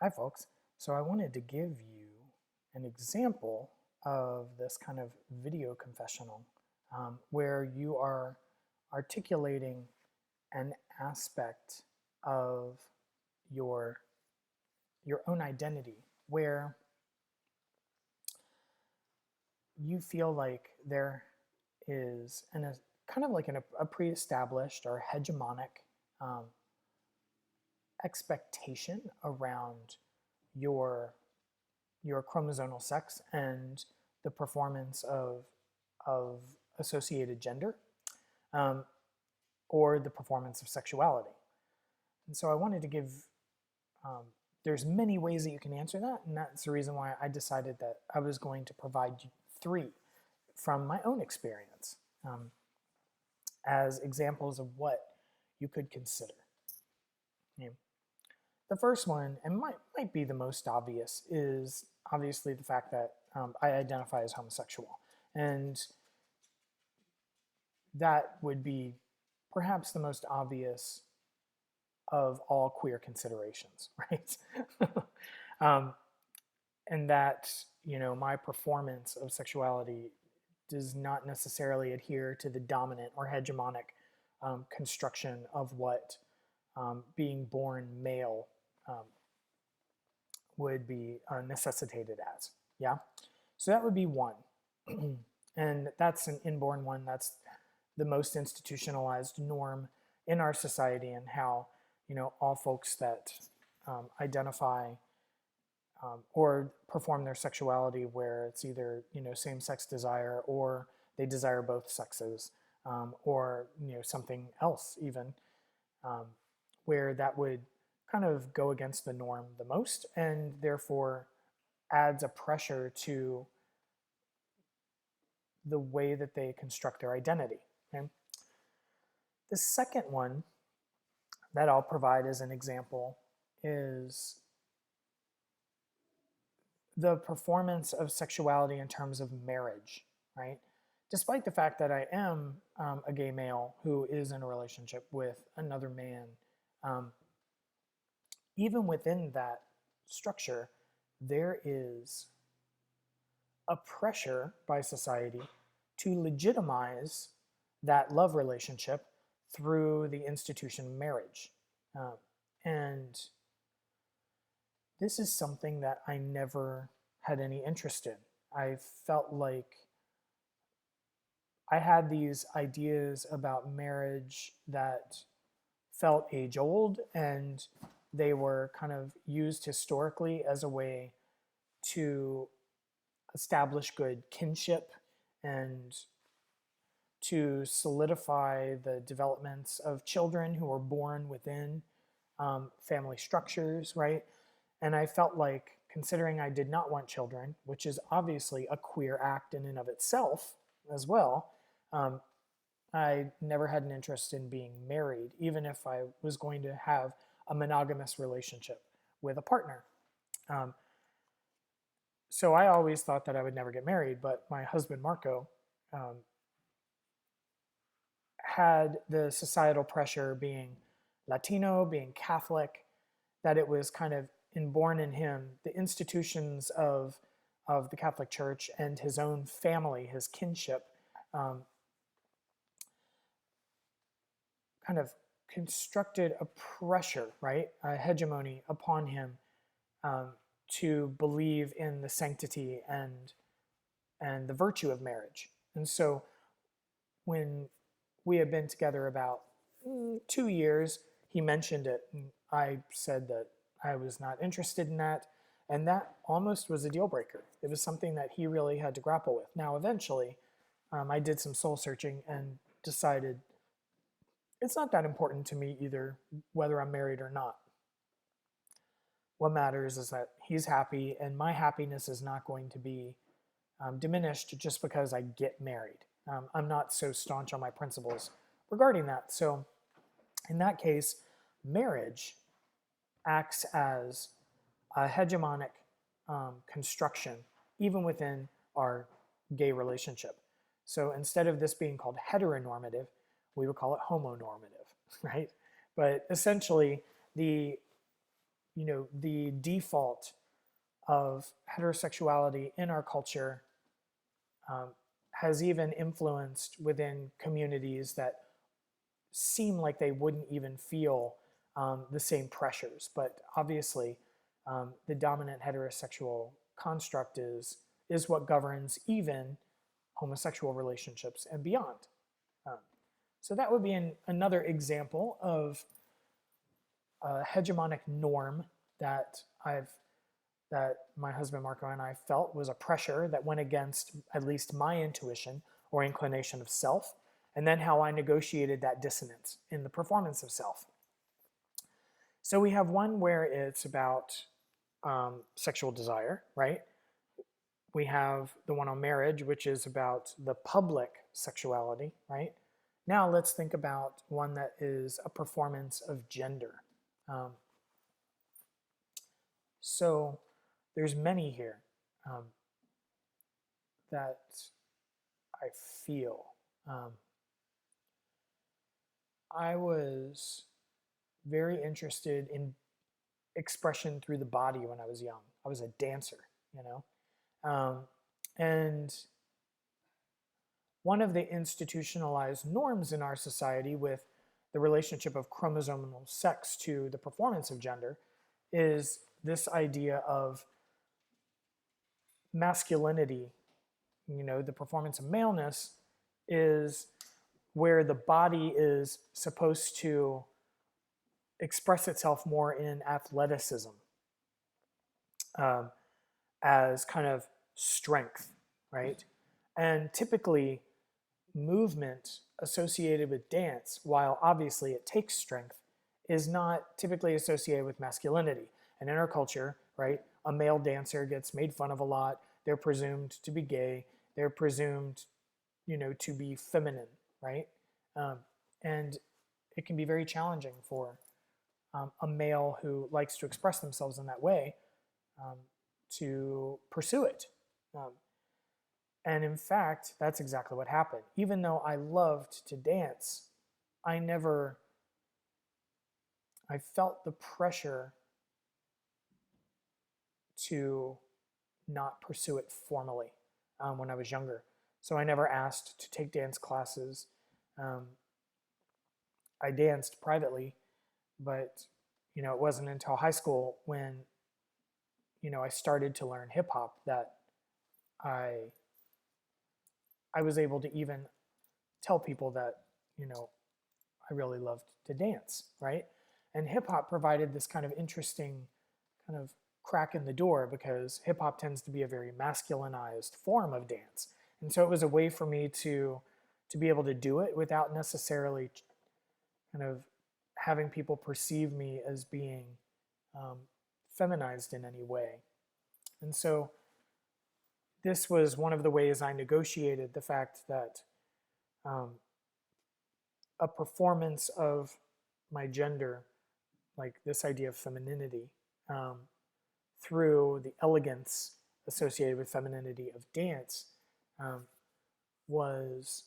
Hi, folks. So I wanted to give you an example of this kind of video confessional where you are articulating an aspect of your your own identity where you feel like there is a kind of like a pre-established or hegemonic um, expectation around your your chromosomal sex and the performance of associated gender, um, or the performance of sexuality. And so I wanted to give, um, there's many ways that you can answer that, and that's the reason why I decided that I was going to provide you three from my own experience as examples of what you could consider. You know, the first one, and might be the most obvious, is obviously the fact that I identify as homosexual. And that would be perhaps the most obvious of all queer considerations, right? um, and that, my performance of sexuality does not necessarily adhere to the dominant or hegemonic construction of what being born male um, would be necessitated as. Yeah. So that would be one. And that's an inborn one. That's the most institutionalized norm in our society, and how, all folks that identify or perform their sexuality where it's either, same-sex desire, or they desire both sexes, or, something else even, um, where that would kind of go against the norm the most, and therefore adds a pressure to the way that they construct their identity. Okay? The second one that I'll provide as an example is the performance of sexuality in terms of marriage, right? Despite the fact that I am a gay male who is in a relationship with another man, um, even within that structure, there is a pressure by society to legitimize that love relationship through the institution marriage. Uh, and this is something that I never had any interest in. I felt like I had these ideas about marriage that felt age old, and they were kind of used historically as a way to establish good kinship and to solidify the developments of children who were born within family structures, right? And I felt like, considering I did not want children, which is obviously a queer act in and of itself as well, um, I never had an interest in being married, even if I was going to have a monogamous relationship with a partner. Um, so I always thought that I would never get married, but my husband, Marco, um, had the societal pressure, being Latino, being Catholic, that it was kind of inborn in him, the institutions of the Catholic Church and his own family, his kinship, um, kind of constructed a pressure, right, a hegemony upon him, um, to believe in the sanctity and the virtue of marriage. And so when we had been together about 2 years, he mentioned it, and I said that I was not interested in that, and that almost was a deal breaker. It was something that he really had to grapple with. Now, eventually, I did some soul searching and decided it's not that important to me either, whether I'm married or not. What matters is that he's happy, and my happiness is not going to be diminished just because I get married. I'm not so staunch on my principles regarding that. So, in that case, marriage acts as a hegemonic construction, even within our gay relationship. So instead of this being called heteronormative, we would call it homonormative, right? But essentially, the the default of heterosexuality in our culture has even influenced within communities that seem like they wouldn't even feel the same pressures. But obviously, the dominant heterosexual construct is what governs even homosexual relationships and beyond. Um, so that would be another example of a hegemonic norm that my husband Marco and I felt was a pressure that went against at least my intuition or inclination of self, and then how I negotiated that dissonance in the performance of self. So we have one where it's about sexual desire, right? We have the one on marriage, which is about the public sexuality, right? Now let's think about one that is a performance of gender. So there's many here that I feel. I was very interested in expression through the body when I was young. I was a dancer, and one of the institutionalized norms in our society with the relationship of chromosomal sex to the performance of gender is this idea of masculinity. The performance of maleness is where the body is supposed to express itself more in athleticism as kind of strength, right? And typically, movement associated with dance, while obviously it takes strength, is not typically associated with masculinity. And in our culture, right, a male dancer gets made fun of a lot. They're presumed to be gay. They're presumed, to be feminine, right? And it can be very challenging for a male who likes to express themselves in that way to pursue it. And in fact, that's exactly what happened. Even though I loved to dance, I felt the pressure to not pursue it formally when I was younger. So I never asked to take dance classes. I danced privately, but it wasn't until high school when I started to learn hip hop that I was able to even tell people that I really loved to dance, right? And hip hop provided this kind of interesting kind of crack in the door because hip hop tends to be a very masculinized form of dance. And so it was a way for me to be able to do it without necessarily kind of having people perceive me as being feminized in any way. And so this was one of the ways I negotiated the fact that a performance of my gender, like this idea of femininity, through the elegance associated with femininity of dance, was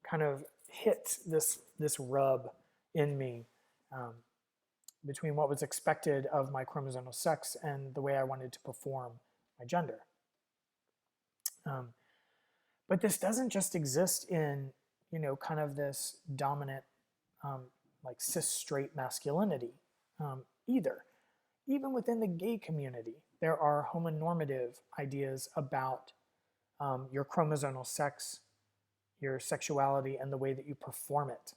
kind of hit this rub in me between what was expected of my chromosomal sex and the way I wanted to perform my gender. But this doesn't just exist in, kind of this dominant, like cis straight masculinity either. Even within the gay community, there are homonormative ideas about your chromosomal sex, your sexuality, and the way that you perform it.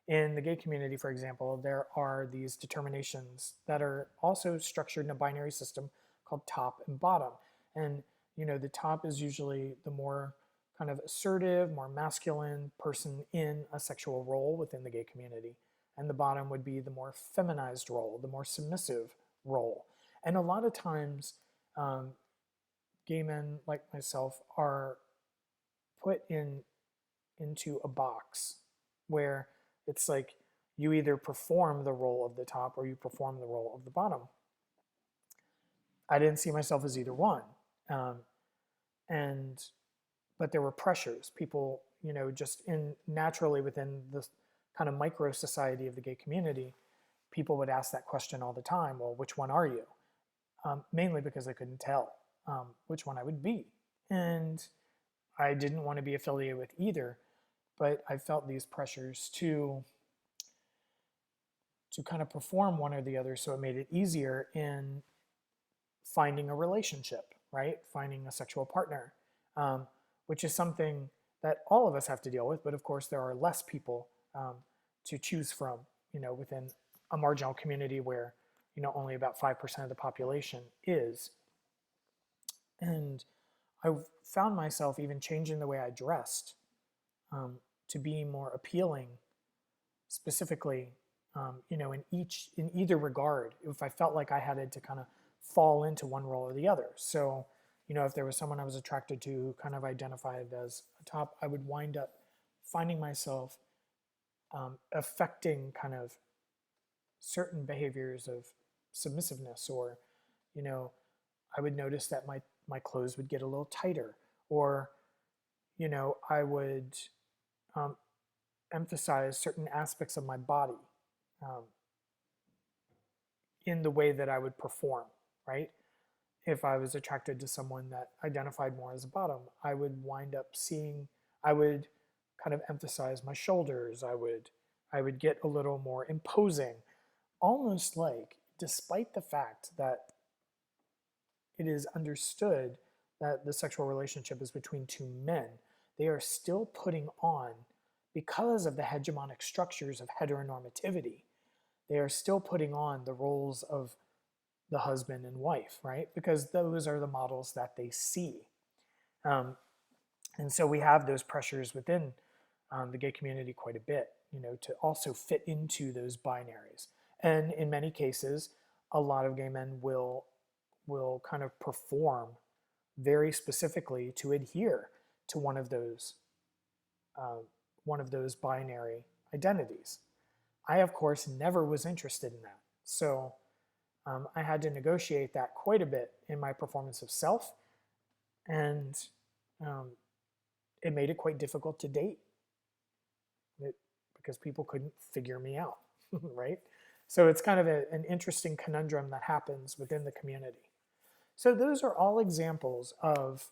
In the gay community, for example, there are these determinations that are also structured in a binary system called top and bottom. And, the top is usually the more kind of assertive, more masculine person in a sexual role within the gay community. And the bottom would be the more feminized role, the more submissive role. And a lot of times, gay men like myself are put into a box where it's like you either perform the role of the top or you perform the role of the bottom. I didn't see myself as either one. But there were pressures. People, just naturally within the kind of micro society of the gay community, people would ask that question all the time, well, which one are you? Mainly because I couldn't tell which one I would be. And I didn't want to be affiliated with either, but I felt these pressures to kind of perform one or the other, so it made it easier in finding a relationship, right? Finding a sexual partner, which is something that all of us have to deal with, but of course there are less people to choose from, within a marginal community where, only about 5% of the population is. And I found myself even changing the way I dressed to be more appealing, specifically, in either regard, if I felt like I had to kind of fall into one role or the other. So, if there was someone I was attracted to who kind of identified as a top, I would wind up finding myself affecting kind of certain behaviors of submissiveness, or, I would notice that my clothes would get a little tighter, or, I would emphasize certain aspects of my body in the way that I would perform, right? If I was attracted to someone that identified more as a bottom, I would wind up I would kind of emphasize my shoulders. I would get a little more imposing, almost like, despite the fact that it is understood that the sexual relationship is between two men, they are still putting on, because of the hegemonic structures of heteronormativity, they are still putting on the roles of the husband and wife, right? Because those are the models that they see. And so we have those pressures within the gay community quite a bit, to also fit into those binaries. And in many cases, a lot of gay men will kind of perform very specifically to adhere to one of those binary identities. I, of course, never was interested in that. So I had to negotiate that quite a bit in my performance of self, and it made it quite difficult to date because people couldn't figure me out, right? So it's kind of an interesting conundrum that happens within the community. So those are all examples of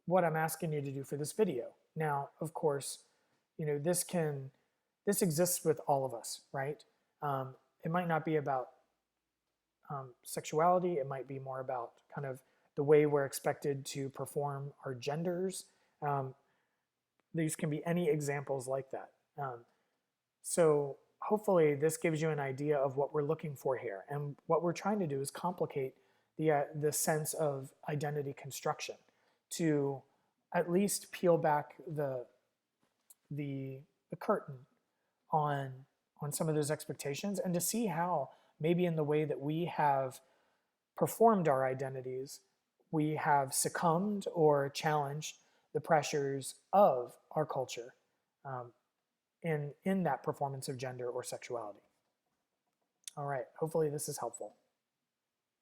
what I'm asking you to do for this video. Now, of course, this exists with all of us, right? It might not be about sexuality. It might be more about kind of the way we're expected to perform our genders. These can be any examples like that. So hopefully this gives you an idea of what we're looking for here. And what we're trying to do is complicate the sense of identity construction to at least peel back the curtain on some of those expectations, and to see how maybe in the way that we have performed our identities, we have succumbed or challenged the pressures of our culture in that performance of gender or sexuality. All right, hopefully this is helpful.